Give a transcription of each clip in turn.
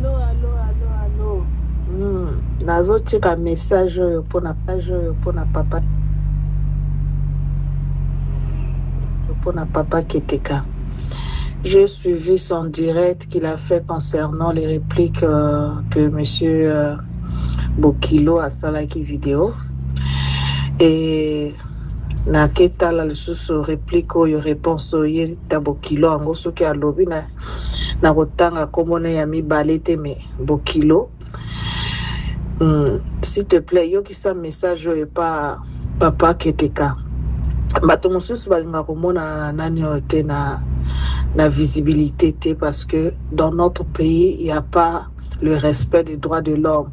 Allô. Nazotika message pour na papa Keteka. J'ai suivi son direct qu'il a fait concernant les répliques que monsieur Bokilo a salaki vidéo. Et na ketala le sous réplique ou réponse ye ta Bokilo ango soki a lobi na kotanga komone ya mibalete me Bokilo. S'il te plaît, yo qui sa message et pas papa Keteka. Bato mosusu balinga komona nani te na visibilité te parce que dans notre pays il n'y a pas le respect des droits de l'homme.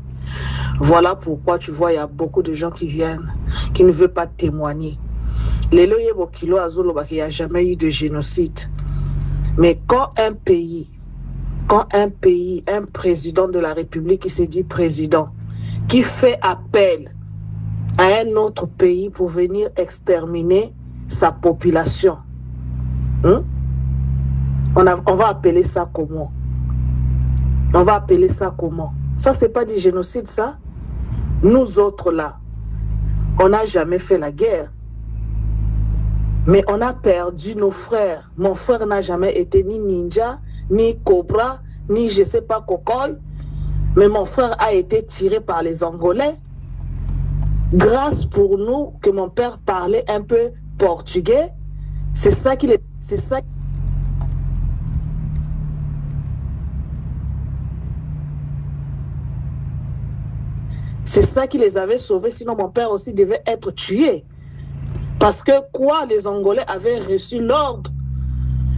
Voilà pourquoi tu vois il y a beaucoup de gens qui viennent qui ne veulent pas témoigner. Lelo ye Bokilo azolo ba qu'il n'y a jamais eu de génocide. Mais quand un pays, un président de la République qui se dit président, qui fait appel à un autre pays pour venir exterminer sa population, on va appeler ça comment? Ça, c'est pas du génocide, ça? Nous autres, là, on n'a jamais fait la guerre. Mais on a perdu nos frères. Mon frère n'a jamais été ni ninja, ni cobra, ni je sais pas cocoy. Mais mon frère a été tiré par les Angolais. Grâce pour nous que mon père parlait un peu portugais, c'est ça qui les avait sauvés, sinon mon père aussi devait être tué. Parce que les Angolais avaient reçu l'ordre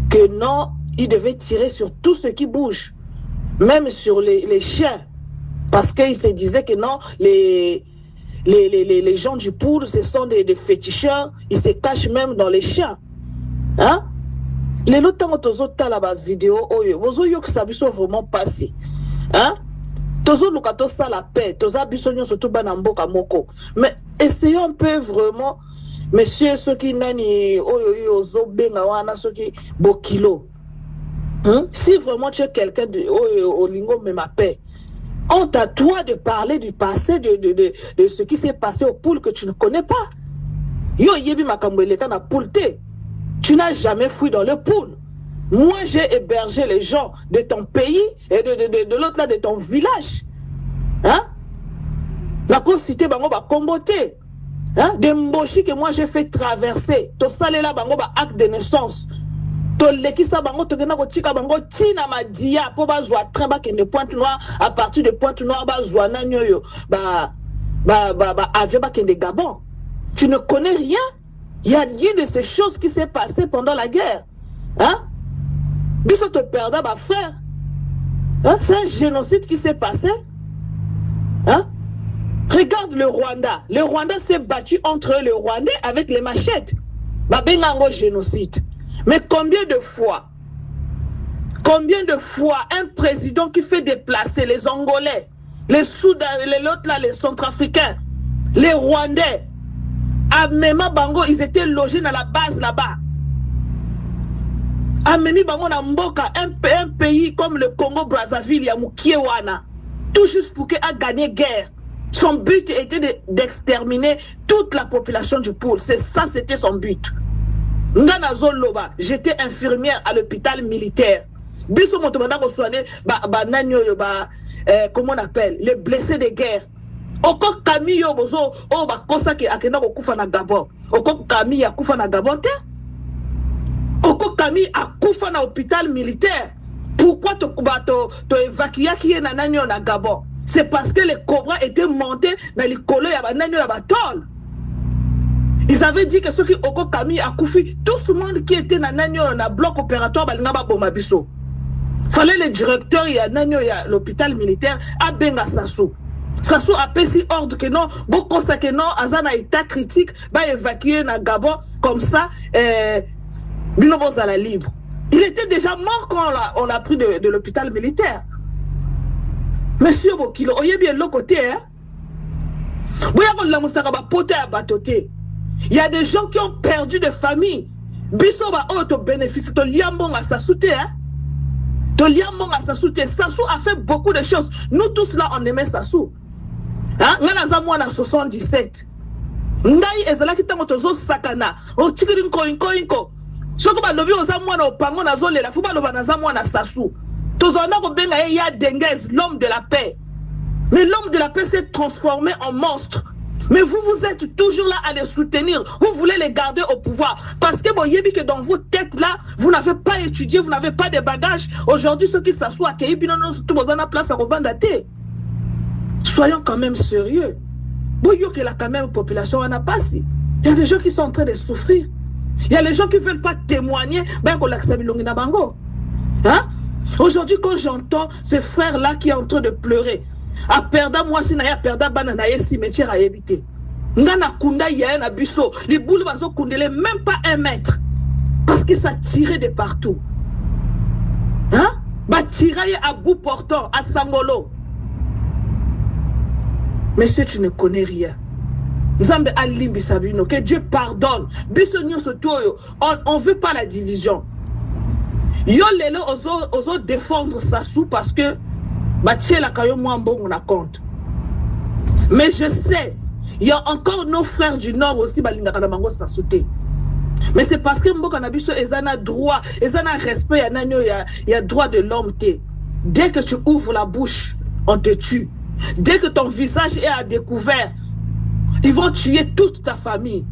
que non, ils devaient tirer sur tout ce qui bouge, même sur les chiens. Parce qu'ils se disaient que non, les gens du poule, ce sont des féticheurs, ils se cachent même dans les chiens. Hein? Les autres temps, la vidéo, ozo yo que ça vraiment passé. Hein? Tozo lukato sa la paix, toza bisonyo surtout banamboka moko. Mais essayons un peu vraiment, monsieur, ceux qui nani, ozo benga wana, ceux qui Bokilo. Si vraiment tu es quelqu'un de Olingo me ma paix, honte à toi de parler du passé, de ce qui s'est passé au poule que tu ne connais pas. Yo yebi makambeleka na poule te. Tu n'as jamais fui dans le poule. Moi, j'ai hébergé les gens de ton pays et de l'autre là de ton village. Hein? La cité bango ba komboté. Hein? Des mboshi que moi j'ai fait traverser. To salé là bango ba acte de naissance. To lekisa bango to gena ko tika bango tina madia po ba zwa train ba kende Pointe Noire à partir de Pointe Noire ba zwa nanyoyo ba avion ba kende Gabon. Tu ne connais rien? Il y a eu de ces choses qui s'est passé pendant la guerre. Hein? Biso te perdra ba frère. Hein? C'est un génocide qui s'est passé. Hein? Regarde le Rwanda. Le Rwanda s'est battu entre les Rwandais avec les machettes. Ba bengango génocide. Mais combien de fois un président qui fait déplacer les Angolais, les Soudanais, les autres là, les Centrafricains, les Rwandais, à Mema Bango, ils étaient logés dans la base là-bas. À Memi Bango na Mboka, un pays comme le Congo-Brazzaville, Yamukiewana, tout juste pour qu'il a gagné guerre. Son but était d'exterminer toute la population du pôle. C'est ça, c'était son but. Ngana Zoloba, j'étais infirmière à l'hôpital militaire. Biso motomanda ko soigner comment on appelle les blessés de guerre. Oko Camille bozo kosa ke akena ko kufa na Gabon. Oko Camille a kufa na Gabon te? Oko Camille a kufa na hôpital militaire. Pourquoi to évacuer qui est na nanyo na Gabon? C'est parce que les cobras étaient montés dans les colos ya ba nanyo ya ba tol. Ils avaient dit que ceux qui Oko Camille a koufi, tout ce monde qui était dans le bloc opératoire, balinga bomabiso. Fallait le directeur y a l'hôpital militaire à Benga Sassou. Sassou a payé ordre que non, beaucoup ça que non, Azana état critique, va évacuer na Gabon comme ça, Bilobos à la libre. Il était déjà mort quand on l'a pris de l'hôpital militaire. Monsieur Bokilo, oyez bien l'autre côté, hein? Il y a des gens qui ont perdu des familles. Bisoba auto bénéfice to liambonga sa soute hein. Tolia Monga Sassou, Sassou a fait beaucoup de choses. Nous tous là, on aimait Sassou. Hein? Ngana moi en 77. Ndai ezalaki tango tozo sakana. O tikiri nko. Soko ba lobi oza mwana opango na zole la fuba loba na za mwana Sassou. Tozona ko benga ya Denguez, l'homme de la paix. Mais l'homme de la paix s'est transformé en monstre. Mais vous êtes toujours là à les soutenir. Vous voulez les garder au pouvoir. Parce que bon, yebi que dans vos têtes là, vous n'avez pas étudié, vous n'avez pas de bagages. Aujourd'hui, ceux qui s'assoient à Kéibinono, tout le monde a place à revendre. Soyons quand même sérieux. Bon, yo que la quand même population en a passé. Il y a des gens qui sont en train de souffrir. Il y a les gens qui ne veulent pas témoigner. Ben, qu'on l'accepte l'ongina bango. Hein? Aujourd'hui, quand j'entends ce frère-là qui est en train de pleurer, a perda moi si na ya perda banana ye cimetière à éviter. Ngana kunda ya na biso, les boules bazo kundele même pas 1 mètre. Parce que ça tirait de partout. Hein? Ba tiraille à bout portant, à Sangolo. Monsieur, tu ne connais rien. Nzambe alimbi sabino, que Dieu pardonne. Biso nyoso toyo, on veut pas la division. Yo lelo ozo défendre Sassou parce que compte. Mais je sais, il y a encore nos frères du Nord aussi, mais c'est parce que Mboka Nabiso ezana droit, ezana respect, il y a droit de l'homme. Dès que tu ouvres la bouche, on te tue. Dès que ton visage est à découvert, ils vont tuer toute ta famille.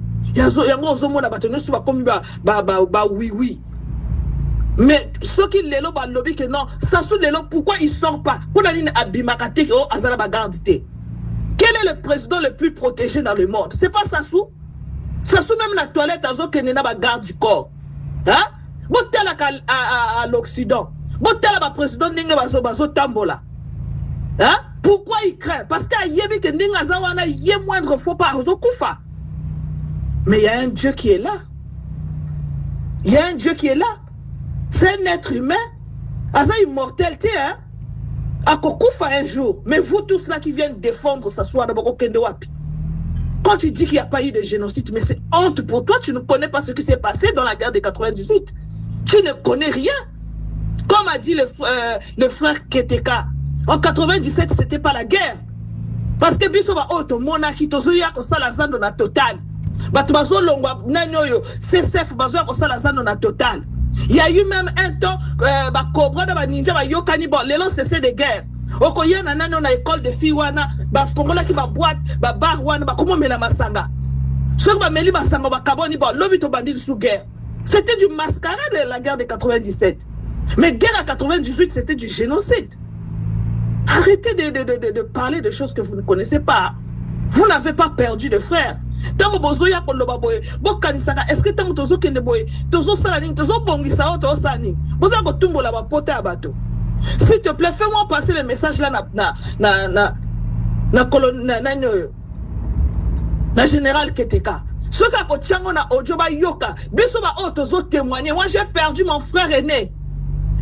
Oui. Mais ceux qui les lobby lobby que non, Sassou Lelo, pourquoi il sort pas? Quel est le président le plus protégé dans le monde? C'est pas Sassou. Sassou même la toilette à Zokenena garde du corps. Hein? Botel à l'Occident. Botel à président Ninga Bazo Tambola. Hein? Pourquoi il craint? Parce qu'à Yebi que Ninga Zawana yé moindre faux pas Koufa. Mais il y a un Dieu qui est là. Il y a un Dieu qui est là. C'est un être humain. Asa immortalité, hein? A Kokoufa un jour. Mais vous tous là qui viennent défendre Sassou Adaboko Kendewapi. Quand tu dis qu'il n'y a pas eu de génocide, mais c'est honte pour toi, tu ne connais pas ce qui s'est passé dans la guerre de 98. Tu ne connais rien. Comme a dit le frère Keteka, en 97, c'était pas la guerre. Parce que Bisoba Oto, Monaki, Tozuya, Kosalazando na total. Batubazo Longwa, Nanyoyo, CCF, Bazo, Kosalazando na total. Il y a eu même un temps, Cobra de Ninja, Yokani, bon, les longs cessés de guerre. Okoya nanano na école de filles wana, ba fongola ki ba boîte, ba bar wana, ba comment mela masanga. Ceux qui ba meli masanga ba kaboni bon, lobito bandit sous guerre. C'était du mascarade de la guerre de 97. Mais guerre à 98, c'était du génocide. Arrêtez de parler de choses que vous ne connaissez pas. Vous n'avez pas perdu de frères. Tango bozoya ko loba boye, bokanisaka, est-ce que tango tozo kende boye, tozo salaning, tozo bongisa o tozo saning. Boza ko tumbo la ba pote à bateau. S'il te plaît, fais-moi passer le message là na général Keteka. Ce qu'a kotiango na audio ba yoka, biso ba o tozo témoigner. Moi j'ai perdu mon frère aîné.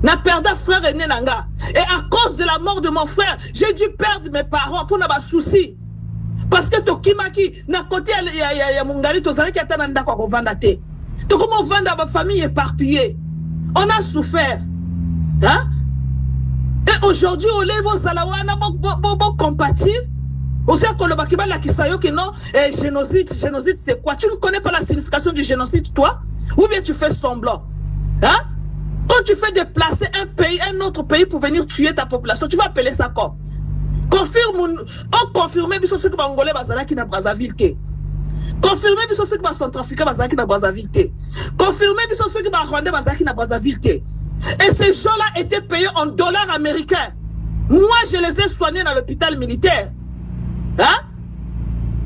Na perdu frère aîné nanga. Et à cause de la mort de mon frère, j'ai dû perdre mes parents pour na ba souci. Parce que Tokimaki, na côté ya mungali tozali ki atana ndako ko vanda te. To comment vendre ma famille éparpillée. On a souffert. Hein? Et aujourd'hui, on est bon salawana bon compatir. Aussi qu'on le bakiba la kisayo que non, génocide c'est quoi? Tu ne connais pas la signification du génocide toi? Ou bien tu fais semblant? Hein? Quand tu fais déplacer un autre pays pour venir tuer ta population, tu vas appeler ça quoi? Confirmer biso ce que Bangolais bazala qui na Brazzaville ke. Confirmer biso ce que Centrafricain bazala qui na Brazzaville ke. Confirmer biso ce que Rwandais bazala qui na Brazzaville ke. Et ces gens-là étaient payés en dollars américains. Moi, je les ai soignés dans l'hôpital militaire. Hein?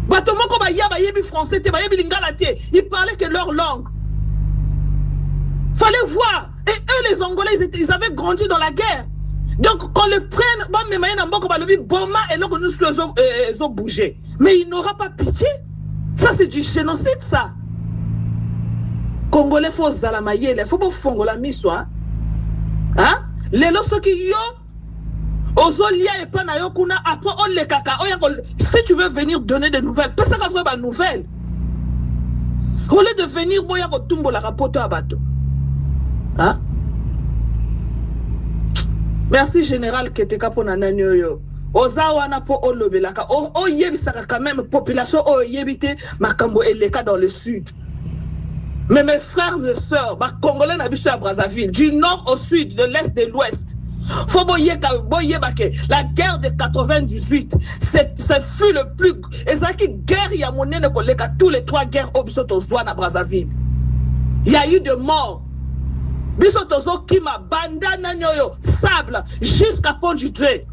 Batomoko ba yebi français te ba yebi lingala te. Ils parlaient que leur langue. Fallait voir. Et eux les Angolais ils avaient grandi dans la guerre. Donc, qu'on les prenne, et là, nous ont bougé. Mais il n'aura pas pitié. Ça, c'est du génocide, ça. Congolais, faut zalamaye, il faut pas fongo la mise, hein? Les lorsques qui yo, ozolia et panayokuna, après, on les kaka, si tu veux venir donner des nouvelles, parce que ça va des nouvelles. Au lieu de venir, boya ko tumbo la rapoto à bateau. Hein? Merci général Keteka pour nanani yo. Oza wana po olobelaka. O yebisaka quand même population o yebite makambo eleka dans le sud. Mais mes frères et sœurs, bah congolais n'habitent à Brazzaville, du nord au sud, de l'est de l'ouest. Faut la guerre de 98, ce fut le plus. Ezaki guerre ya monene koleka tous les 3 guerres au Bisotozoa na Brazzaville. Il y a eu de morts. Bisotozo Kima, Banda Nanyoyo, Sable, jusqu'à Pont du Dré.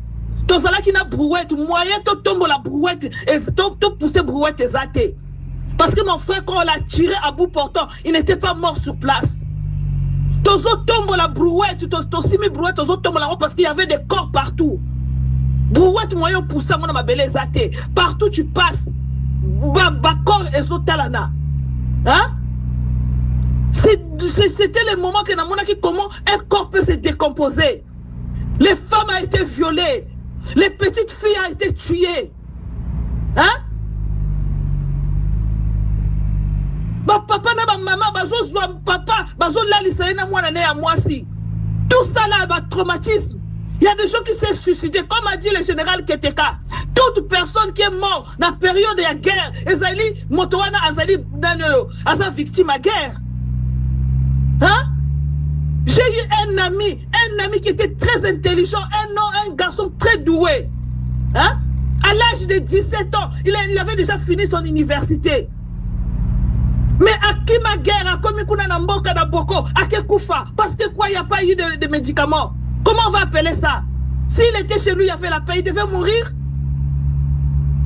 Tozala qui na brouette, moyen to tombe la brouette, et to pousser brouette ezate. Parce que mon frère, quand on l'a tiré à bout portant, il n'était pas mort sur place. Tozo tombe la brouette, tosimi brouette, tozo tombe la parce qu'il y avait des corps partout. Brouette moyen poussé mon ma belle ezate. Partout tu passes. Corps ezotalana. Hein? C'était le moment que Namona qui comment un corps peut se décomposer. Les femmes ont été violées. Les petites filles ont été tuées. Hein? Papa na maman, papa, tout ça là, traumatisme. Il y a des gens qui s'est suicidés, comme a dit le général Keteka. Toute personne qui est morte dans la période de la guerre, Ezali, Motoana, Azali, Aza victime à guerre. Hein? J'ai eu un ami qui était très intelligent, un garçon très doué. Hein? À l'âge de 17 ans, il avait déjà fini son université. Mais à qui ma guerre, à comme kuna na mboka na boko, à qui koufa, parce que quoi, il n'y a pas eu de médicaments. Comment on va appeler ça? S'il était chez lui, il avait la paix, il devait mourir.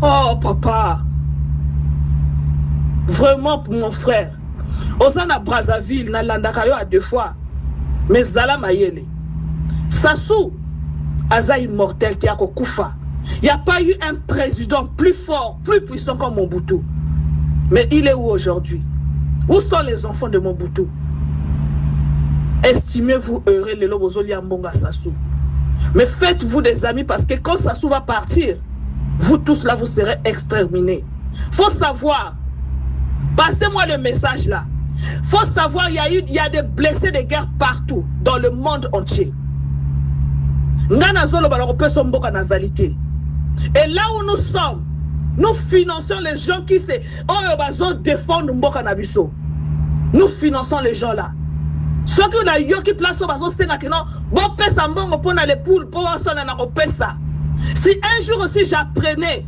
Oh, papa. Vraiment, mon frère. Osana Brazzaville, na landakayo à 2 fois. Mais Zala Mayele. Sassou, Aza immortel qui a koufa. Il n'y a pas eu un président plus fort, plus puissant comme Mobutu. Mais il est où aujourd'hui? Où sont les enfants de Mobutu? Estimez-vous heureux les Lobozoli Ambonga Sassou. Mais faites-vous des amis parce que quand Sassou va partir, vous tous là, vous serez exterminés. Faut savoir, passez-moi le message là. Faut savoir, il y a des blessés de guerre partout, dans le monde entier. Et là où nous sommes, nous finançons les gens qui se défendent Mboka Nabiso. Nous finançons les gens là. Ceux qui ont yo qui place au bazo senga que non, bon pesa mbongo pour les poules pour sonner na pesa. Si un jour aussi j'apprenais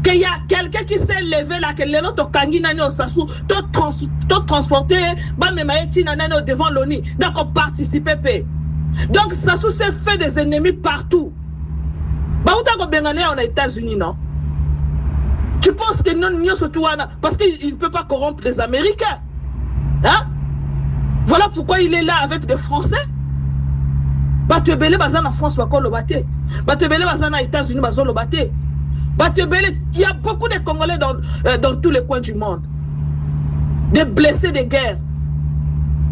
qu'il y a quelqu'un qui s'est levé là que les autres kangi nani au Sassou, tout transporté, ba me maeti nani devant l'ONI, d'accord participer. Donc Sassou s'est fait des ennemis partout. Ba uta ko bengane aux États-Unis non? Tu penses que non surtout parce qu'il ne peut pas corrompre les Américains. Hein? Voilà pourquoi il est là avec des Français. Batebele bazana en France bako lo bate. Batebele bazana aux États-Unis bazo lo bate. Batebele, il y a beaucoup de Congolais dans tous les coins du monde. Des blessés de guerre.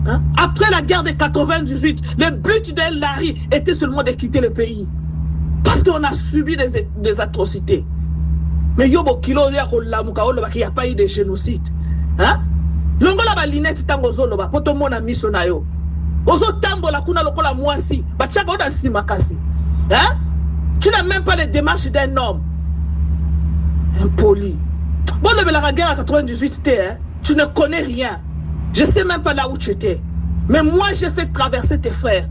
Hein? Après la guerre de 98, le but de Larry était seulement de quitter le pays. Parce qu'on a subi des atrocités. Mais yobo kilo ya ko lamuka olo ba ki ya pa eu de génocide. Hein? Longola ba linette tango zolo ba poto mona miso na yo. Ozo tambola kuna lokola mwasi, ba tchaka oda simakasi. Hein? Tu n'as même pas les démarches d'un homme. Impoli. Bon le la guerre à 98 hein? Tu ne connais rien. Je sais même pas là où tu étais. Mais moi j'ai fait traverser tes frères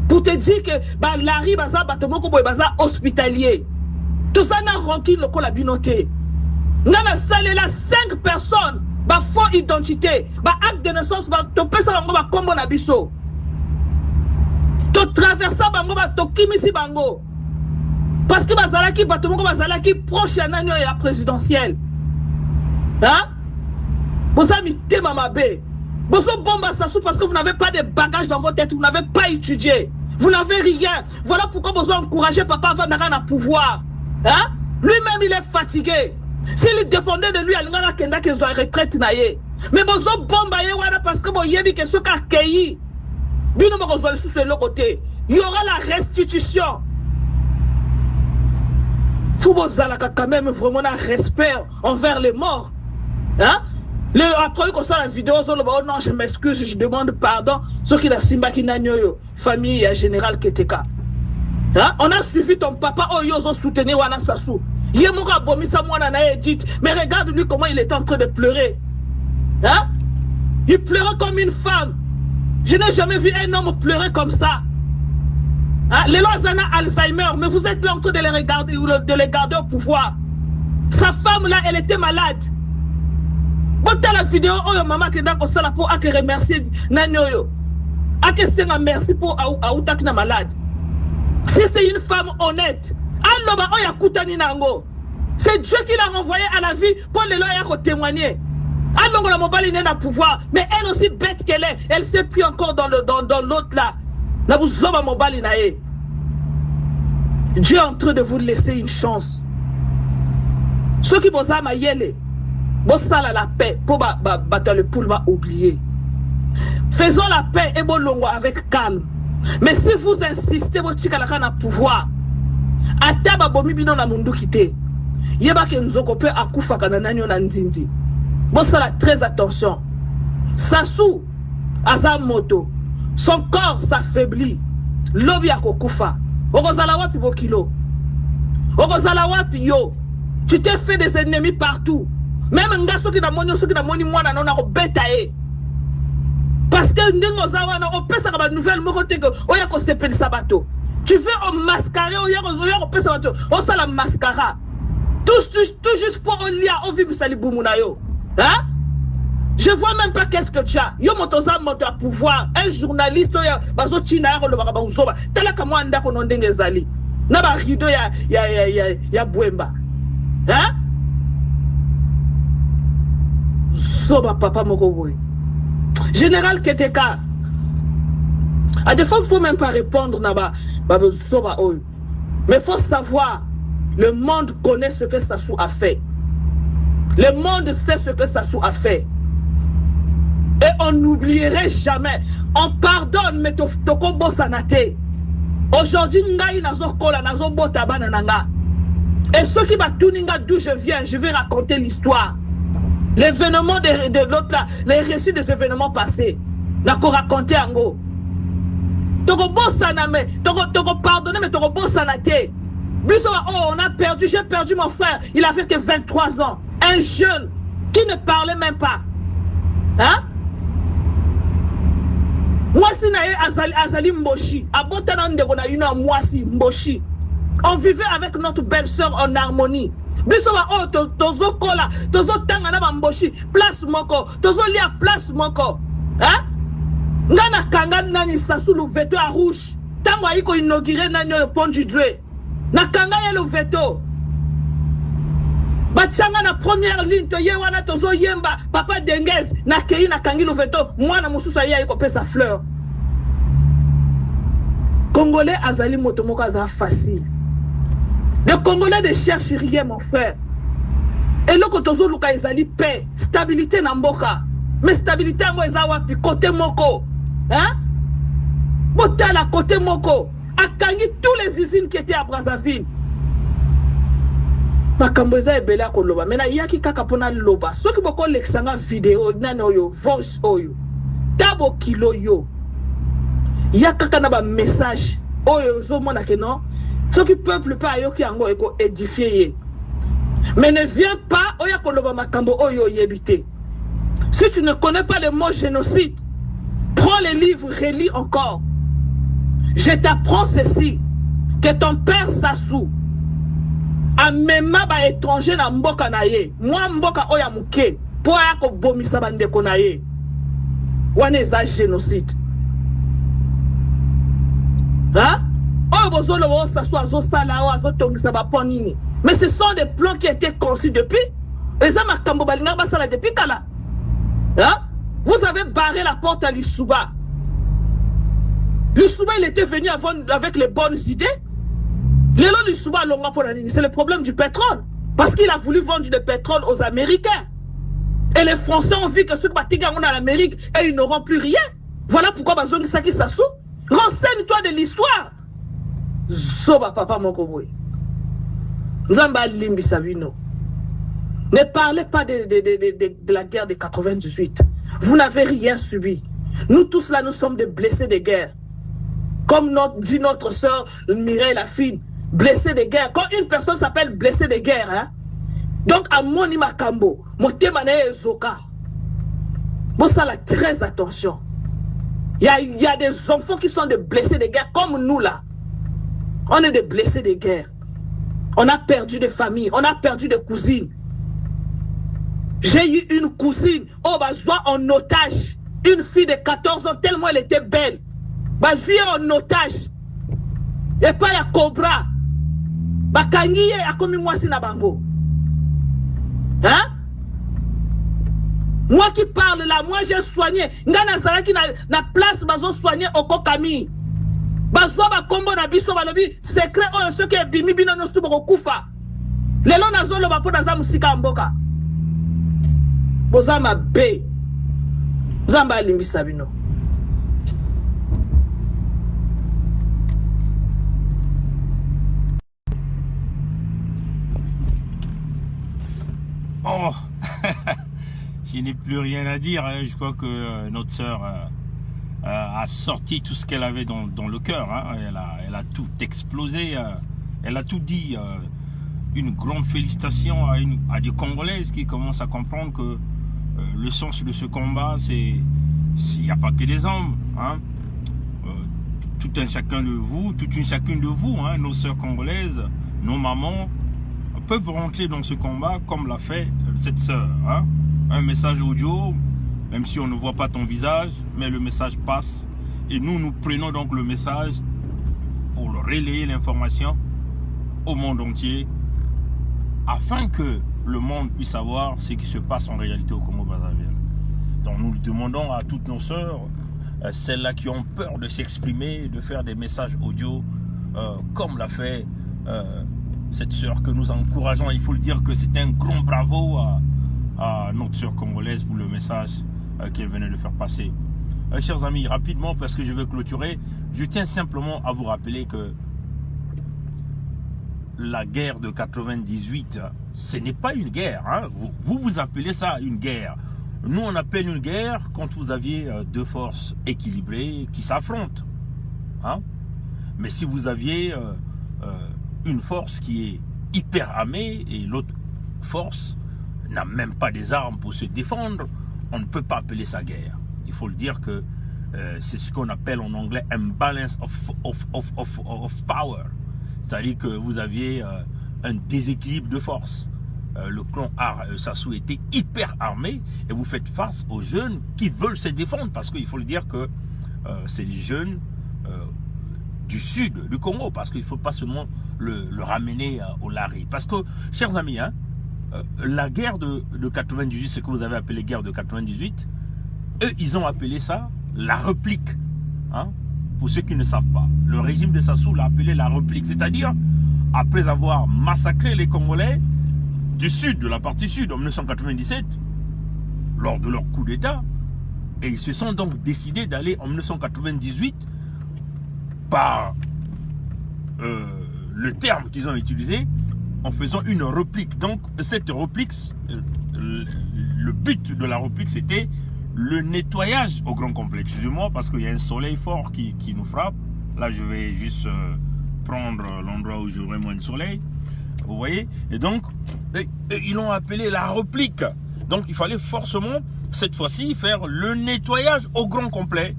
pour te dire que ba Larry baza batomoko boy baza hospitalier. Tout ça n'a ranki le col à binoté. Nana salé là 5 personnes. Ba faux identité. Ba acte de naissance. Ba topé ça bango ba kombo na biso. To traversa bango ba to kimisi bango. Parce que bazalaki batomoko bazalaki proche ya nani ya présidentielle. Hein? Vous avez mis tema mabe. Vous bomba Sassou parce que vous n'avez pas de bagages dans votre tête. Vous n'avez pas étudié. Vous n'avez rien. Voilà pourquoi vous encouragez papa avant d'aller à pouvoir. Hein? Lui-même il est fatigué. S'il dépendait de lui, il a kenda qu'ils ont retraite naie. Mais bozo bomba ye wala parce que bon yebi que ce qu'a cueilli. Bino mo kozwa sous le côté. Il y aura la restitution. Faut bozalaka quand même vraiment un respect envers les morts. Hein? Après qu'on soit la vidéo, oh non, je m'excuse, je demande pardon. Ce qui la simba qui n'a famille et général Keteka. Hein? On a suivi ton papa, oh yozo soutenir Wana Sassou. Yemura Bomisa Mwana na Edith. Mais regarde lui comment il est en train de pleurer. Hein? Il pleurait comme une femme. Je n'ai jamais vu un homme pleurer comme ça. Hein? Les Lozana Alzheimer, mais vous êtes là en train de les garder au pouvoir. Sa femme là, elle était malade. Bota la vidéo, oh maman qui est dans le pour remercier Nanyoyo. Merci pour Aoutakina malade. Si c'est une femme honnête, c'est Dieu qui l'a renvoyé à la vie pour les lois témoigner. La mobile n'est pas pouvoir, mais elle aussi bête qu'elle est, elle ne sait plus encore dans l'autre là. Dieu est en train de vous laisser une chance. Ceux qui vous aiment, la paix pour battre le poule va oublier. Faisons la paix et bon longo avec calme. Mais si vous insistez, vous avez un pouvoir. Ataba bomi bino na mundu kite. Yeba ke nzoko pe akufa kana nanyo na nzinzi. Bon ça là très attention. Sassou Azam moto. Son corps s'affaiblit. Lobi akokufa. Okozala wapi bokilo. Okozala wapi yo. Tu t'es fait des ennemis partout. Même ngaso ki na moni mwana na ko betae. Parce que on peut savoir une nouvelle tu veux mascarer on ça la mascara tout juste pour on vit hein? Je vois même pas qu'est-ce que tu as yo motoza moto à pouvoir un journaliste bazo tina le baba usoba tala kama anda ko ndenge zali na ba rido ya Bwemba hein? Soba papa moko boy. Général Keteka. À des fois, il ne faut même pas répondre. Mais il faut savoir, le monde connaît ce que Sassou a fait. Le monde sait ce que Sassou a fait. Et on n'oublierait jamais. On pardonne, mais Toko Sanate. Aujourd'hui, Ngai Nazo Kola, Nazo Bota Banananga. Et ceux qui battent tout Ninga, d'où je viens, je vais raconter l'histoire. L'événement de l'autre là, les récits des événements passés. D'accord, raconter en gros. Toko Bosana, mais Toko pardonner, mais Toko Bosana te. Oh, on a perdu, j'ai perdu mon frère. Il avait que 23 ans. Un jeune qui ne parlait même pas. Hein? Moi, si nae Azali Mboshi, Abotanan de Bonayuna, moi si Mboshi. On vivait avec notre belle-sœur en harmonie. Bisoba oh tozo kola, tozo tangana bamboshi, place moko, tozo lia place moko. Hein? Ngana kanga nani Sassou le veto à rouge. Tango aiko inauguré nani le pont du Doué. Na kanga ya le veto. Bachanga na première ligne to yewana tozo yemba, papa Denguez, na kei na kangi le veto, moi na mususa ya iko pesa fleur. Congolais azali motomoko aza facile. Les Congolais ne cherchent rien, mon frère. Et là, quand on a ezali paix, stabilité n'amboka. Mais stabilité en wapi côté moko. Hein? Botala côté moko. Akangi tous les usines qui étaient à Brazzaville. Makamboza e bela ko loba. Mena yaki kaka pona loba. Ceux qui boko l'exanga vidéo nano yo voice oyo. Tabo kilo yo. Yaka na ba message. Oyo zo mona ke non. Ce qui peuple pas yoki ango eko édifié. Mais ne viens pas oya koloba makambo oyo yebité. Si tu ne connais pas le mot génocide, prends les livres, relis encore. Je t'apprends ceci, que ton père Sassou a même ba étranger na mboka na ye. Moi mboka oya muke po ya ko bomisa bandeko na ye. Wana eza génocide. Hein? Mais ce sont des plans qui étaient conçus depuis. Hein? Vous avez barré la porte à l'Issouba. L'Issouba, il était venu avec les bonnes idées. C'est le problème du pétrole. Parce qu'il a voulu vendre du pétrole aux Américains. Et les Français ont vu que ceux qui sont en Amérique, et ils n'auront plus rien. Voilà pourquoi Bazouang Saki Sassou. Renseigne-toi de l'histoire. Zoba papa mokoboy. Nzamba limbi sabino. Ne parlez pas de la guerre de 98. Vous n'avez rien subi. Nous tous là, nous sommes des blessés de guerre. Comme dit notre sœur Mireille Lafine, blessé de guerre. Quand une personne s'appelle blessé de guerre, hein, donc à Moni Makambo, Motemane Zoka, bon, ça là, très attention. Il y a des enfants qui sont des blessés de guerre, comme nous là. On est des blessés de guerre. On a perdu des familles, on a perdu des cousines. J'ai eu une cousine, oh, bah, en otage. Une fille de 14 ans, tellement elle était belle. Bah, en otage. Et pas la cobra. Bah, kangiye a commis moi si na bango. Hein? Moi qui parle là, moi j'ai soigné. Ngana Zaraki na place, bazo soigné au Kokami. Bazo ba kombo na biso ba lobi, secret oyo soki ebimi bino no subo kokufa. Lelo nazo loba po naza musika mboka. Boza mabe. Zamba limbisa bino. Oh, je n'ai plus rien à dire. Hein. Je crois que notre sœur a sorti tout ce qu'elle avait dans le cœur. Hein. Elle a tout explosé. Elle a tout dit. Une grande félicitation à des Congolaises qui commencent à comprendre que le sens de ce combat, il n'y a pas que des hommes. Hein. Tout un chacun de vous, toute une chacune de vous, hein, nos sœurs congolaises, nos mamans, peuvent rentrer dans ce combat comme l'a fait cette sœur. Hein. Un message audio, même si on ne voit pas ton visage, mais le message passe. Et nous prenons donc le message pour relayer l'information au monde entier, afin que le monde puisse savoir ce qui se passe en réalité au Congo-Brazzaville. Donc nous demandons à toutes nos sœurs, celles-là qui ont peur de s'exprimer, de faire des messages audio, comme l'a fait cette sœur que nous encourageons. Il faut le dire que c'est un grand bravo à notre sœur congolaise pour le message qu'elle venait de faire passer. Chers amis, rapidement, parce que je vais clôturer, je tiens simplement à vous rappeler que la guerre de 98, ce n'est pas une guerre. Hein. Vous appelez ça une guerre. Nous, on appelle une guerre quand vous aviez deux forces équilibrées qui s'affrontent. Hein. Mais si vous aviez une force qui est hyper armée et l'autre force n'a même pas des armes pour se défendre, on ne peut pas appeler ça guerre. Il faut le dire que c'est ce qu'on appelle en anglais « imbalance of power ». C'est-à-dire que vous aviez un déséquilibre de force. Le clan Sassou était hyper armé et vous faites face aux jeunes qui veulent se défendre, parce qu'il faut le dire que c'est les jeunes du sud du Congo, parce qu'il ne faut pas seulement le ramener au Lari. Parce que, chers amis, hein, la guerre de 98, ce que vous avez appelé guerre de 98, eux, ils ont appelé ça la réplique. Hein. Pour ceux qui ne savent pas, le régime de Sassou l'a appelé la réplique, c'est-à-dire après avoir massacré les Congolais du sud, de la partie sud en 1997, lors de leur coup d'État, et ils se sont donc décidés d'aller en 1998 par le terme qu'ils ont utilisé, en faisant une réplique. Donc cette réplique, le but de la réplique, c'était le nettoyage au grand complet. Excusez-moi parce qu'il y a un soleil fort qui nous frappe. Là, je vais juste prendre l'endroit où j'aurai moins de soleil. Vous voyez? Et donc, ils l'ont appelé la réplique. Donc, il fallait forcément, cette fois-ci, faire le nettoyage au grand complet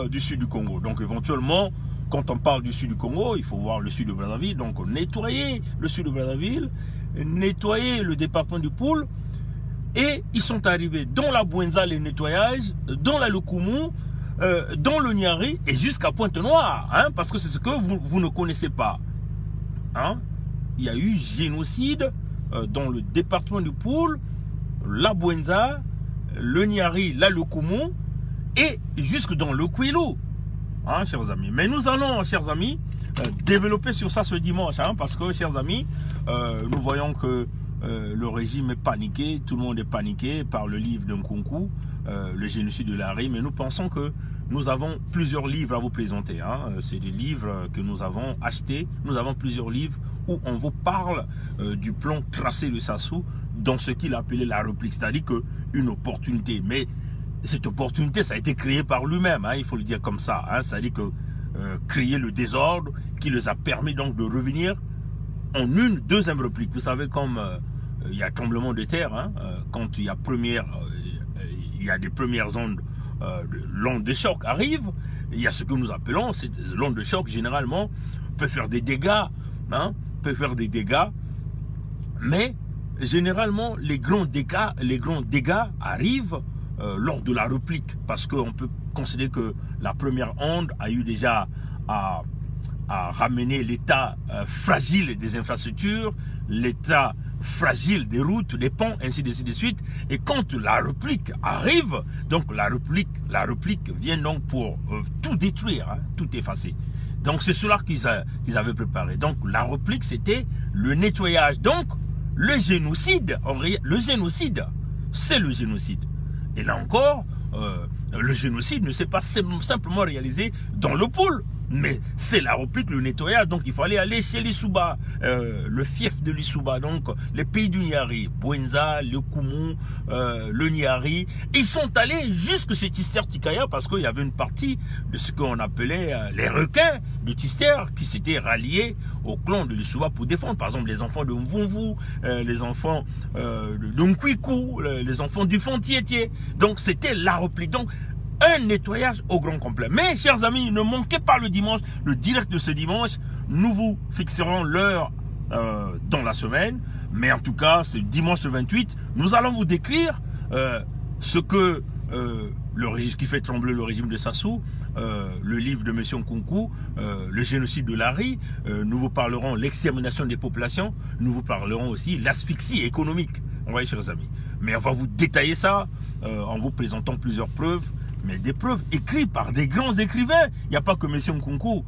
du sud du Congo. Donc, éventuellement, quand on parle du sud du Congo, il faut voir le sud de Brazzaville. Donc, nettoyer le sud de Brazzaville, nettoyer le département du Poul. Et ils sont arrivés dans la Bouenza, les nettoyages, dans la Lukumu, dans le Niari et jusqu'à Pointe-Noire. Hein, parce que c'est ce que vous ne connaissez pas. Hein. Il y a eu génocide dans le département du Poul, la Bouenza, le Niari, la Lukumu et jusque dans le Kwilu. Hein, chers amis. Mais nous allons, chers amis, développer sur ça ce dimanche. Hein, parce que, chers amis, nous voyons que le régime est paniqué, tout le monde est paniqué par le livre d'Nkunku, le génocide de Lari, mais nous pensons que nous avons plusieurs livres à vous présenter. Hein. C'est des livres que nous avons achetés, nous avons plusieurs livres où on vous parle du plan tracé de Sassou dans ce qu'il appelait la réplique, c'est-à-dire qu'une opportunité. Mais cette opportunité, ça a été créé par lui-même, hein, il faut le dire comme ça. Hein. C'est-à-dire que créé le désordre qui les a permis donc de revenir en une deuxième réplique. Vous savez, comme il y a tremblement de terre, hein, quand il y a des premières ondes, l'onde de choc arrive, il y a ce que nous appelons, l'onde de choc généralement peut faire des dégâts, hein, mais généralement les grands dégâts arrivent lors de la réplique, parce qu'on peut considérer que la première onde a eu déjà à ramener l'état fragile des infrastructures, l'état fragile des routes, des ponts, ainsi de suite. Et quand la réplique arrive, donc la réplique vient donc pour tout détruire, hein, tout effacer. Donc c'est cela qu'ils avaient préparé. Donc la réplique, c'était le nettoyage. Donc le génocide, c'est le génocide. Et là encore, le génocide ne s'est pas simplement réalisé dans le pôle, mais c'est la réplique, le nettoyage. Donc il fallait aller chez l'Issouba, le fief de l'Issouba, donc les pays du Niari, Bouenza, le Koumou, le Niari. Ils sont allés jusque chez Tister Tikaya parce qu'il y avait une partie de ce qu'on appelait les requins de Tister qui s'étaient ralliés au clan de l'Issouba pour défendre, par exemple, les enfants de Mvumvu, les enfants de Nkwikou, les enfants du Fontietier. Donc c'était la réplique. Donc un nettoyage au grand complet. Mais chers amis, ne manquez pas le dimanche, le direct de ce dimanche. Nous vous fixerons l'heure dans la semaine. Mais en tout cas, c'est dimanche 28. Nous allons vous décrire ce que le régime qui fait trembler le régime de Sassou, le livre de M. Nkunku, le génocide de Lari. Nous vous parlerons l'extermination des populations. Nous vous parlerons aussi l'asphyxie économique. Vous voyez, chers amis. Mais on va vous détailler ça en vous présentant plusieurs preuves. Mais des preuves écrites par des grands écrivains. Il n'y a pas que M. Nkunku.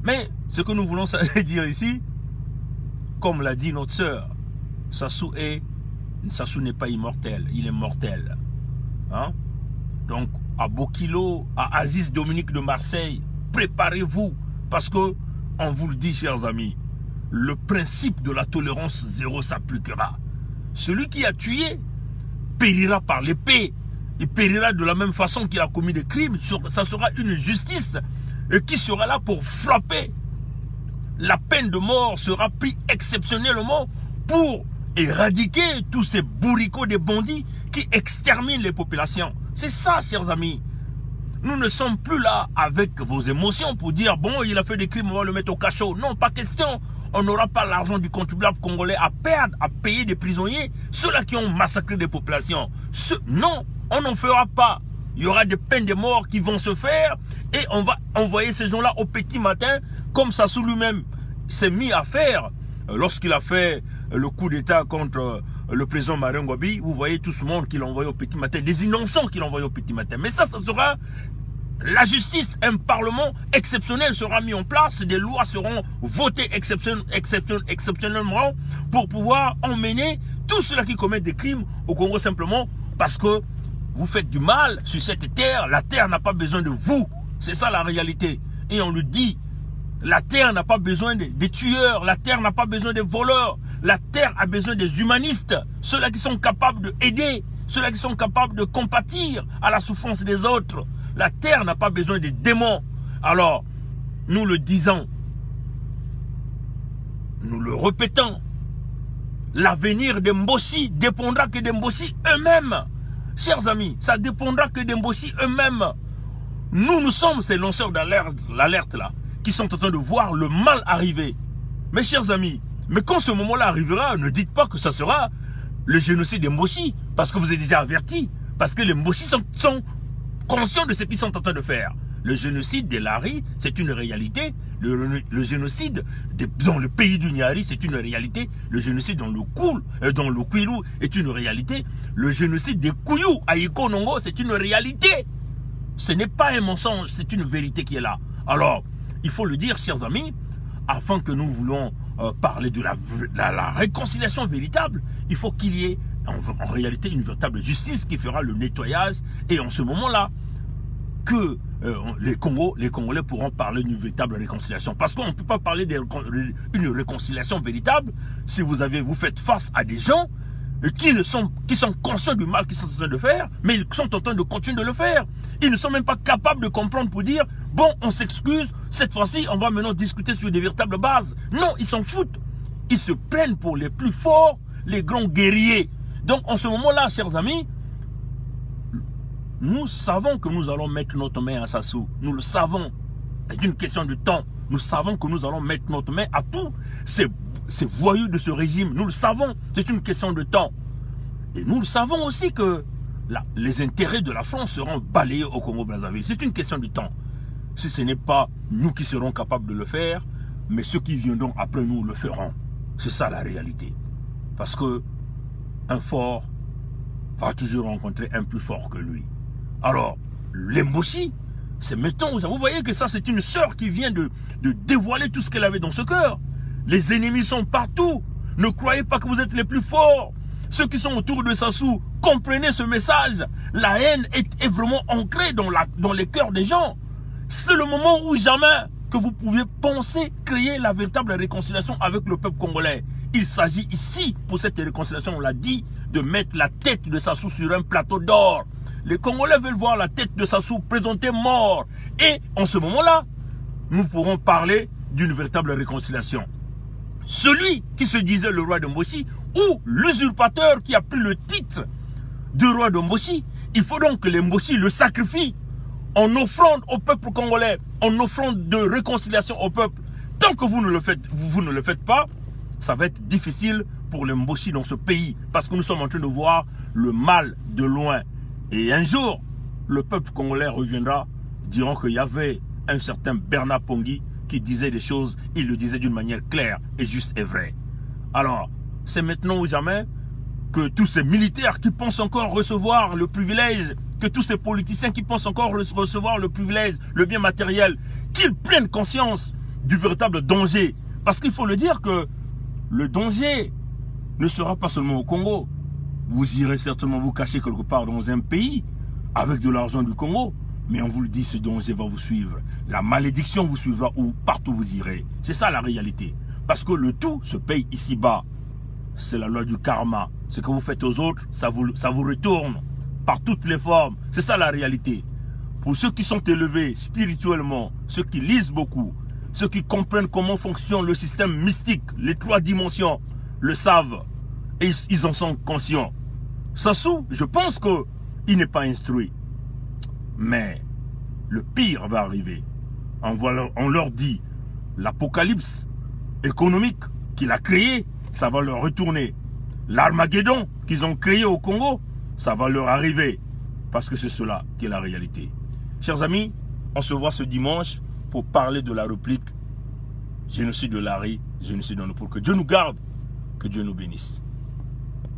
Mais ce que nous voulons dire ici, comme l'a dit notre sœur, Sassou n'est pas immortel, il est mortel. Hein? Donc, à Bokilo, à Aziz Dominique de Marseille, préparez-vous. Parce que, on vous le dit, chers amis, le principe de la tolérance zéro s'appliquera. Celui qui a tué périra par l'épée. Il périra de la même façon qu'il a commis des crimes. Ça sera une justice qui sera là pour frapper. La peine de mort sera prise exceptionnellement pour éradiquer tous ces bourricots de bandits qui exterminent les populations. C'est ça, chers amis. Nous ne sommes plus là avec vos émotions pour dire, bon, il a fait des crimes, on va le mettre au cachot. Non, pas question. On n'aura pas l'argent du contribuable congolais à perdre, à payer des prisonniers, ceux-là qui ont massacré des populations. Non, on n'en fera pas. Il y aura des peines de mort qui vont se faire et on va envoyer ces gens-là au petit matin, comme Sassou lui-même s'est mis à faire lorsqu'il a fait le coup d'État contre le président Marien Ngouabi. Vous voyez tout ce monde qu'il a envoyé au petit matin, des innocents qu'il a envoyé au petit matin. Mais ça sera la justice, un parlement exceptionnel sera mis en place, des lois seront votées exceptionnellement pour pouvoir emmener tous ceux-là qui commettent des crimes au Congo simplement parce que vous faites du mal sur cette terre. La terre n'a pas besoin de vous. C'est ça la réalité. Et on le dit. La terre n'a pas besoin des tueurs. La terre n'a pas besoin des voleurs. La terre a besoin des humanistes. Ceux-là qui sont capables d'aider. Ceux-là qui sont capables de compatir à la souffrance des autres. La terre n'a pas besoin des démons. Alors, nous le disons. Nous le répétons. L'avenir des Mbossi dépendra que des Mbossi eux-mêmes. Chers amis, ça dépendra que des Mbossi eux-mêmes. Nous sommes ces lanceurs d'alerte là, qui sont en train de voir le mal arriver. Mes chers amis, mais quand ce moment-là arrivera, ne dites pas que ça sera le génocide des Mbossi, parce que vous êtes déjà avertis, parce que les Mbossi sont conscients de ce qu'ils sont en train de faire. Le génocide des Lari, c'est une réalité. Le génocide dans le pays du Niari, c'est une réalité. Le génocide dans le Kwilu est une réalité. Le génocide des Kouyou à Ikonongo, c'est une réalité. Ce n'est pas un mensonge, c'est une vérité qui est là. Alors, il faut le dire, chers amis, afin que nous voulons parler de la réconciliation véritable, il faut qu'il y ait en réalité une véritable justice qui fera le nettoyage. Et en ce moment-là, que les Congolais pourront parler d'une véritable réconciliation. Parce qu'on ne peut pas parler d'une réconciliation véritable si vous faites face à des gens et qui sont conscients du mal qu'ils sont en train de faire, mais ils sont en train de continuer de le faire. Ils ne sont même pas capables de comprendre pour dire, bon, on s'excuse, cette fois-ci, on va maintenant discuter sur des véritables bases. Non, ils s'en foutent. Ils se prennent pour les plus forts, les grands guerriers. Donc, en ce moment-là, chers amis, nous savons que nous allons mettre notre main à Sassou. Nous le savons. C'est une question de temps. Nous savons que nous allons mettre notre main à tous ces voyous de ce régime. Nous le savons. C'est une question de temps. Et nous le savons aussi que les intérêts de la France seront balayés au Congo-Brazzaville. C'est une question de temps. Si ce n'est pas nous qui serons capables de le faire, mais ceux qui viendront après nous le feront. C'est ça la réalité. Parce que un fort va toujours rencontrer un plus fort que lui. Alors, l'Embossi, c'est maintenant, vous voyez que ça c'est une sœur qui vient de dévoiler tout ce qu'elle avait dans ce cœur. Les ennemis sont partout. Ne croyez pas que vous êtes les plus forts. Ceux qui sont autour de Sassou, comprenez ce message. La haine est vraiment ancrée dans les cœurs des gens. C'est le moment où jamais que vous pouvez penser créer la véritable réconciliation avec le peuple congolais. Il s'agit ici, pour cette réconciliation, on l'a dit, de mettre la tête de Sassou sur un plateau d'or. Les Congolais veulent voir la tête de Sassou présentée mort. Et en ce moment-là, nous pourrons parler d'une véritable réconciliation. Celui qui se disait le roi de Mbossi, ou l'usurpateur qui a pris le titre de roi de Mbossi, il faut donc que les Mbossi le sacrifient en offrande au peuple congolais, en offrande de réconciliation au peuple. Tant que vous ne le faites pas, ça va être difficile pour les Mbossi dans ce pays, parce que nous sommes en train de voir le mal de loin. Et un jour, le peuple congolais reviendra, diront qu'il y avait un certain Bernard Pongui qui disait des choses, il le disait d'une manière claire et juste et vraie. Alors, c'est maintenant ou jamais que tous ces militaires qui pensent encore recevoir le privilège, que tous ces politiciens qui pensent encore recevoir le privilège, le bien matériel, qu'ils prennent conscience du véritable danger. Parce qu'il faut le dire que le danger ne sera pas seulement au Congo. Vous irez certainement vous cacher quelque part dans un pays avec de l'argent du Congo. Mais on vous le dit, ce danger va vous suivre. La malédiction vous suivra où partout vous irez. C'est ça la réalité. Parce que le tout se paye ici-bas. C'est la loi du karma. Ce que vous faites aux autres, ça vous retourne par toutes les formes. C'est ça la réalité. Pour ceux qui sont élevés spirituellement, ceux qui lisent beaucoup, ceux qui comprennent comment fonctionne le système mystique, les 3 dimensions, le savent. Et ils en sont conscients. Sassou, je pense qu'il n'est pas instruit. Mais le pire va arriver. On leur dit, l'apocalypse économique qu'il a créé, ça va leur retourner. L'Armageddon qu'ils ont créé au Congo, ça va leur arriver. Parce que c'est cela qui est la réalité. Chers amis, on se voit ce dimanche pour parler de la réplique génocide de Lari, génocide de nous. Pour que Dieu nous garde, que Dieu nous bénisse.